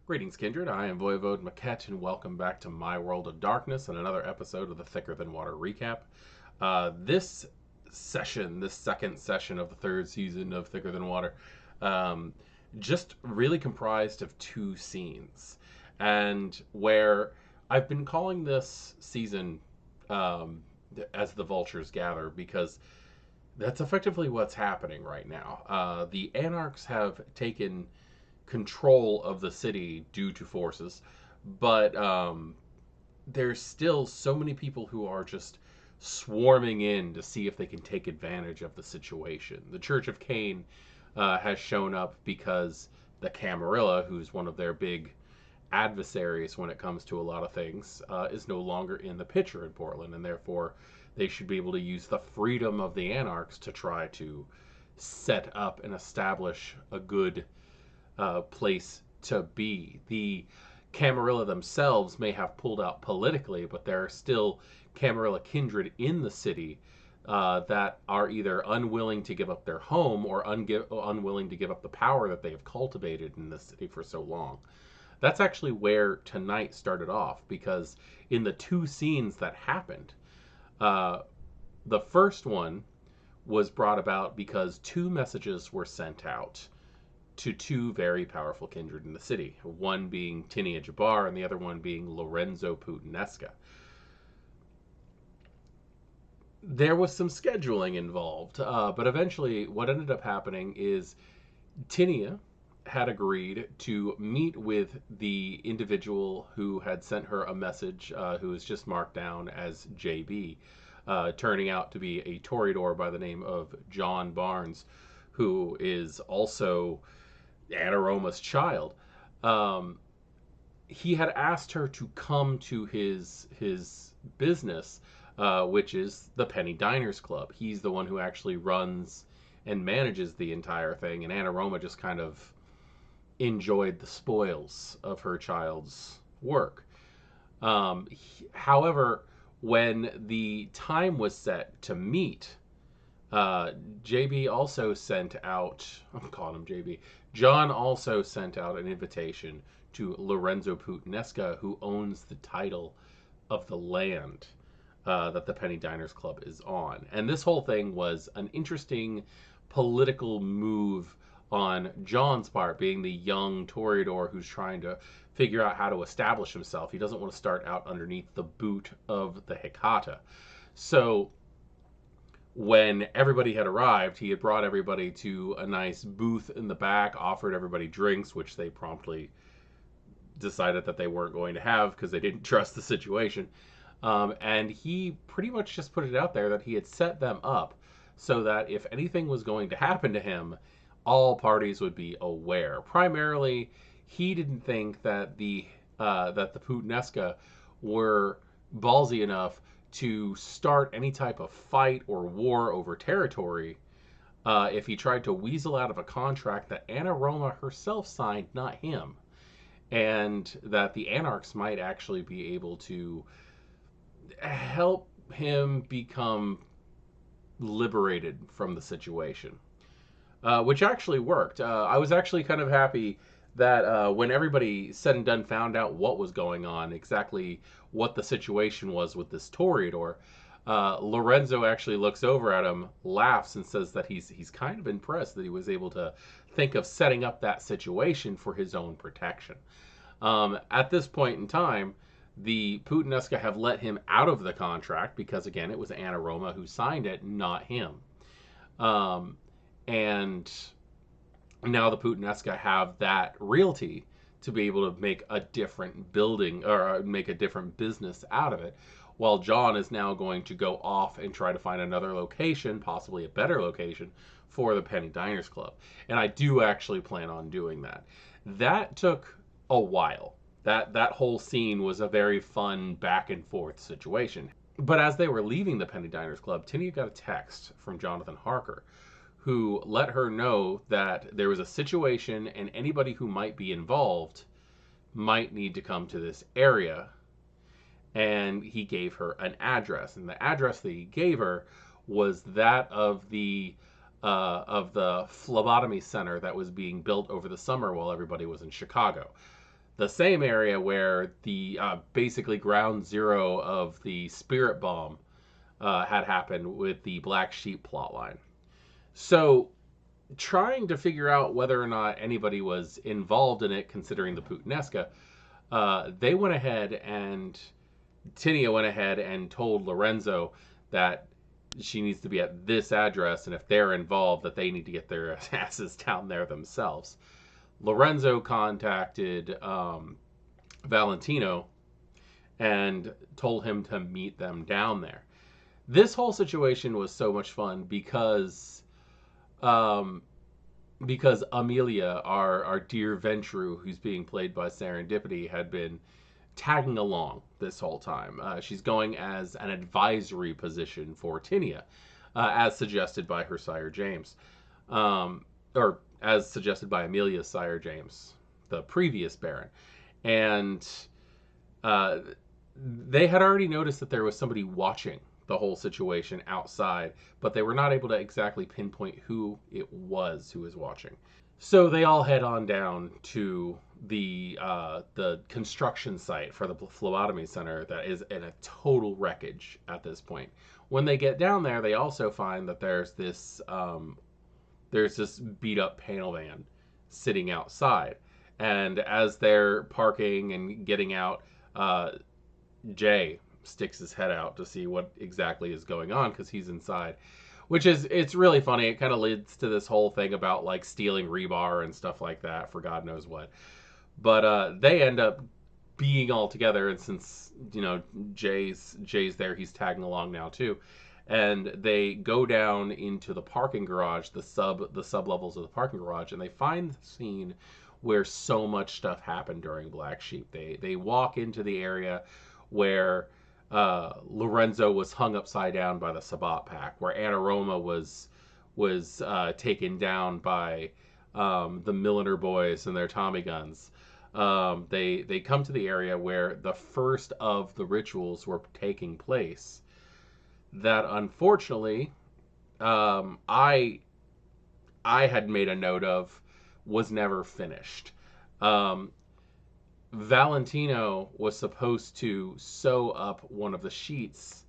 Greetings, Kindred. I am Voivode Maquette, and welcome back to My World of Darkness and another episode of the Thicker Than Water recap. This session, this second session of the third season of Thicker Than Water, um, just really comprised of two scenes. And where I've been calling this season um, as the vultures gather because that's effectively what's happening right now. The Anarchs have taken control of the city due to forces, but there's still so many people who are just swarming in to see if they can take advantage of the situation. The Church of Cain has shown up because the Camarilla, who's one of their big adversaries when it comes to a lot of things, is no longer in the picture in Portland, and therefore they should be able to use the freedom of the Anarchs to try to set up and establish a good place to be. The Camarilla themselves may have pulled out politically, but there are still Camarilla kindred in the city that are either unwilling to give up their home or unwilling to give up the power that they have cultivated in the city for so long. That's actually where tonight started off, because in the two scenes that happened, uh, the first one was brought about because two messages were sent out to two very powerful kindred in the city, one being Tinia Jabbar and the other one being Lorenzo Putinesca. There was some scheduling involved, but eventually what ended up happening is Tinia had agreed to meet with the individual who had sent her a message, who was just marked down as JB, turning out to be a Toreador by the name of John Barnes, who is also Anaroma's child. Um, he had asked her to come to his business, which is the Penny Diners Club. He's the one who actually runs and manages the entire thing, and Anaroma just kind of enjoyed the spoils of her child's work. However, when the time was set to meet, JB also sent out, I'm calling him JB, John also sent out an invitation to Lorenzo Putinesca, who owns the title of the land that the Penny Diners Club is on. And this whole thing was an interesting political move on John's part, being the young Toreador who's trying to figure out how to establish himself. He doesn't want to start out underneath the boot of the Hecata. So when everybody had arrived, he had brought everybody to a nice booth in the back, offered everybody drinks, which they promptly decided that they weren't going to have because they didn't trust the situation. And he pretty much just put it out there that he had set them up so that if anything was going to happen to him, all parties would be aware. Primarily, he didn't think that the Putinesca were ballsy enough to start any type of fight or war over territory if he tried to weasel out of a contract that Anna Roma herself signed, not him. And that the Anarchs might actually be able to help him become liberated from the situation, which actually worked. I was actually kind of happy that when everybody said and done found out what was going on, exactly what the situation was with this Toreador, Lorenzo actually looks over at him, laughs, and says that he's kind of impressed that he was able to think of setting up that situation for his own protection. At this point in time, the Putinesca have let him out of the contract because, again, it was Anna Roma who signed it, not him. And now the Putinesca have that realty to be able to make a different building or make a different business out of it, while John is now going to go off and try to find another location, possibly a better location, for the Penny Diners Club. And I do actually plan on doing that. That took a while. That whole scene was a very fun back and forth situation. But as they were leaving the Penny Diners Club, Tinia got a text from Jonathan Harker, who let her know that there was a situation and anybody who might be involved might need to come to this area. And he gave her an address, and the address that he gave her was that of the phlebotomy center that was being built over the summer while everybody was in Chicago. the same area where the basically ground zero of the spirit bomb had happened with the Black Sheep plotline. So, trying to figure out whether or not anybody was involved in it, considering the Puttanesca, they went ahead and Tinia went ahead and told Lorenzo that she needs to be at this address, and if they're involved, that they need to get their asses down there themselves. Lorenzo contacted Valentino and told him to meet them down there. This whole situation was so much fun um, because Amelia, our dear Ventru, who's being played by Serendipity, had been tagging along this whole time. She's going as an advisory position for Tinia, as suggested by her sire James, or as suggested by Amelia's sire James, the previous Baron. And uh, they had already noticed that there was somebody watching the whole situation outside, but they were not able to exactly pinpoint who it was who was watching. So they all head on down to the construction site for the phlebotomy center that is in a total wreckage at this point. When they get down there, they also find that there's this beat up panel van sitting outside, and as they're parking and getting out, Jay sticks his head out to see what exactly is going on because he's inside, which is, it's really funny. It kind of leads to this whole thing about like stealing rebar and stuff like that for God knows what. But they end up being all together, and since Jay's there, he's tagging along now too, and they go down into the parking garage, the sub levels of the parking garage, and they find the scene where so much stuff happened during Black Sheep. They walk into the area where Lorenzo was hung upside down by the Sabat pack, where Anaroma was taken down by the Milliner boys and their Tommy guns. They come to the area where the first of the rituals were taking place. That unfortunately, I had made a note of, was never finished. Valentino was supposed to sew up one of the sheets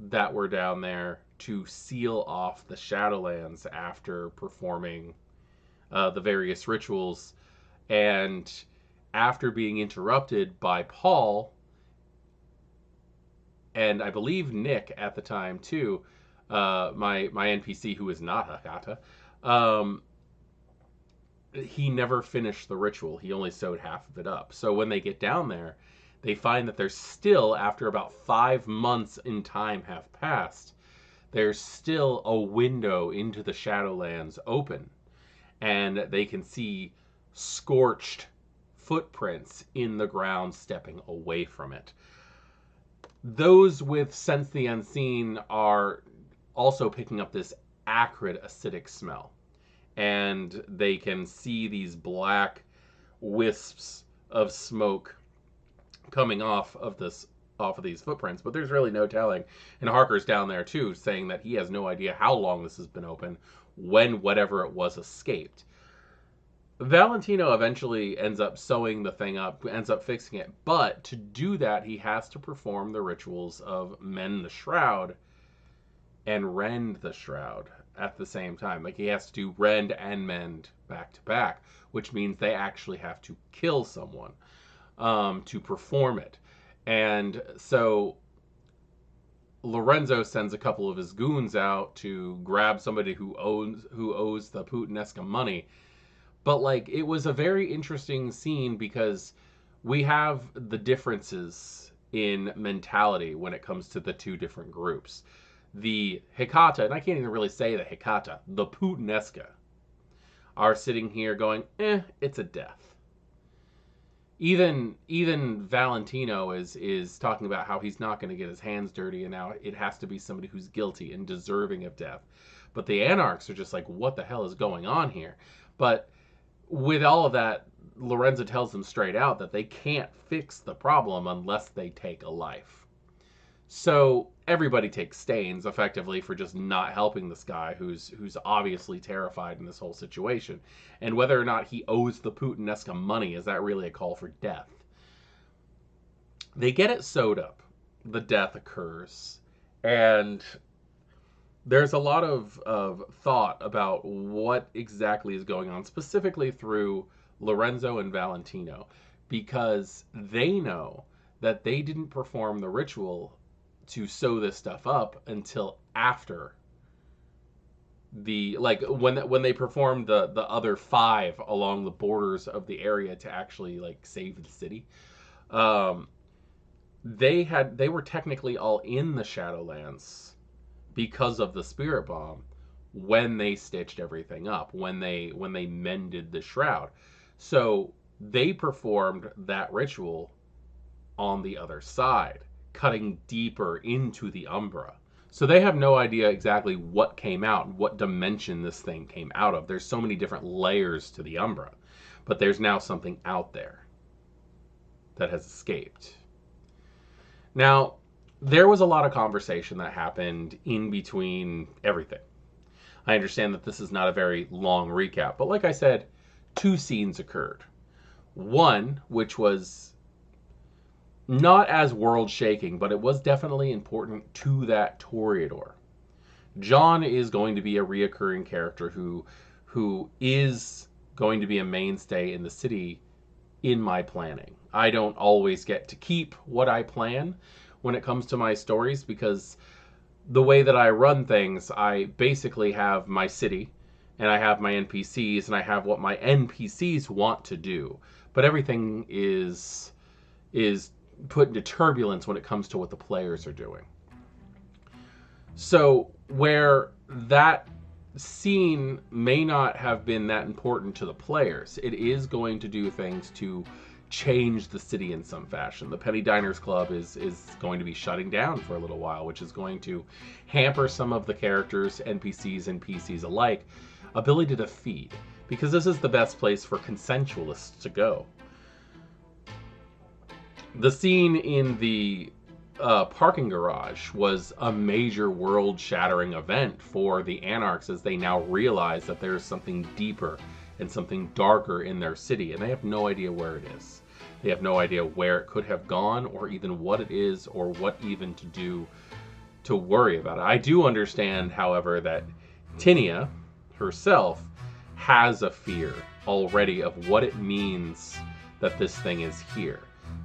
that were down there to seal off the Shadowlands after performing the various rituals, and after being interrupted by Paul and I believe Nick at the time too, my NPC who is not Hakata, he never finished the ritual. He only sewed half of it up. So when they get down there, they find that there's still, after about 5 months in time have passed, there's still a window into the Shadowlands open, and they can see scorched footprints in the ground stepping away from it. Those with Sense the Unseen are also picking up this acrid acidic smell, and they can see these black wisps of smoke coming off of these footprints, but there's really no telling. And Harker's down there too, saying that he has no idea how long this has been open, when whatever it was escaped. Valentino eventually ends up sewing the thing up, ends up fixing it, but to do that, he has to perform the rituals of Mend the Shroud and Rend the Shroud at the same time. Like, he has to do Rend and Mend back to back, which means they actually have to kill someone to perform it. And so Lorenzo sends a couple of his goons out to grab somebody who owes the Puttanesca money. But like, it was a very interesting scene because we have the differences in mentality when it comes to the two different groups. The Hecata, and I can't even really say the Hecata, the Puttanesca, are sitting here going, it's a death. Even Valentino is talking about how he's not going to get his hands dirty, and now it has to be somebody who's guilty and deserving of death. But the Anarchs are just like, what the hell is going on here? But with all of that, Lorenzo tells them straight out that they can't fix the problem unless they take a life. So everybody takes stains effectively for just not helping this guy who's obviously terrified in this whole situation. And whether or not he owes the Putanesca money, is that really a call for death? They get it sewed up. The death occurs. And there's a lot of thought about what exactly is going on, specifically through Lorenzo and Valentino, because they know that they didn't perform the ritual to sew this stuff up until after when they performed the other 5 along the borders of the area to actually like save the city. um they were technically all in the Shadowlands because of the spirit bomb when they stitched everything up, when they mended the shroud. So they performed that ritual on the other side, cutting deeper into the Umbra. So they have no idea exactly what came out, what dimension this thing came out of. There's so many different layers to the Umbra, but there's now something out there that has escaped. Now, there was a lot of conversation that happened in between everything. I understand that this is not a very long recap, but like I said, 2 scenes occurred. One, which was not as world shaking, but it was definitely important to that Toreador. John is going to be a reoccurring character who is going to be a mainstay in the city in my planning. I don't always get to keep what I plan when it comes to my stories, because the way that I run things, I basically have my city and I have my NPCs and I have what my NPCs want to do. But everything is put into turbulence when it comes to what the players are doing. So where that scene may not have been that important to the players, it is going to do things to change the city in some fashion. The Penny Diners Club is going to be shutting down for a little while, which is going to hamper some of the characters, NPCs and PCs alike, ability to feed, because this is the best place for consensualists to go. The scene in the parking garage was a major world-shattering event for the Anarchs, as they now realize that there's something deeper and something darker in their city, and they have no idea where it is. They have no idea where it could have gone, or even what it is, or what even to do to worry about it. I do understand, however, that Tinia herself has a fear already of what it means that this thing is here.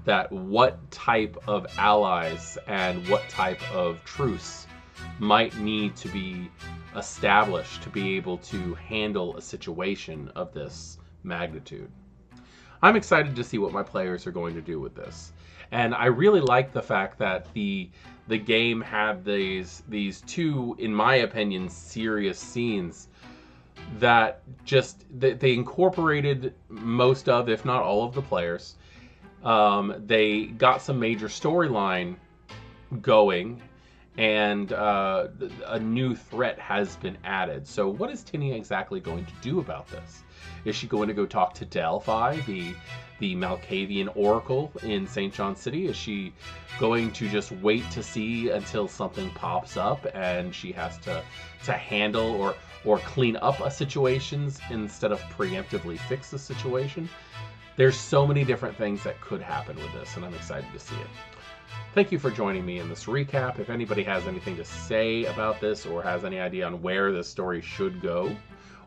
That what type of allies and what type of truce might need to be established to be able to handle a situation of this magnitude. I'm excited to see what my players are going to do with this. And I really like the fact that the game had these 2, in my opinion, serious scenes that just they incorporated most of, if not all of, the players. They got some major storyline going, and a new threat has been added. So what is Tinia exactly going to do about this? Is she going to go talk to Delphi, the Malkavian Oracle in St. John City? Is she going to just wait to see until something pops up and she has to handle or clean up a situation instead of preemptively fix the situation? There's so many different things that could happen with this, and I'm excited to see it. Thank you for joining me in this recap. If anybody has anything to say about this, or has any idea on where this story should go,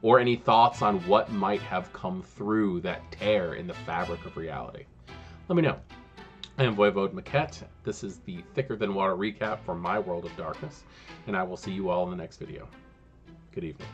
or any thoughts on what might have come through that tear in the fabric of reality, let me know. I am Voivode Maquette. This is the Thicker Than Water recap for my World of Darkness, and I will see you all in the next video. Good evening.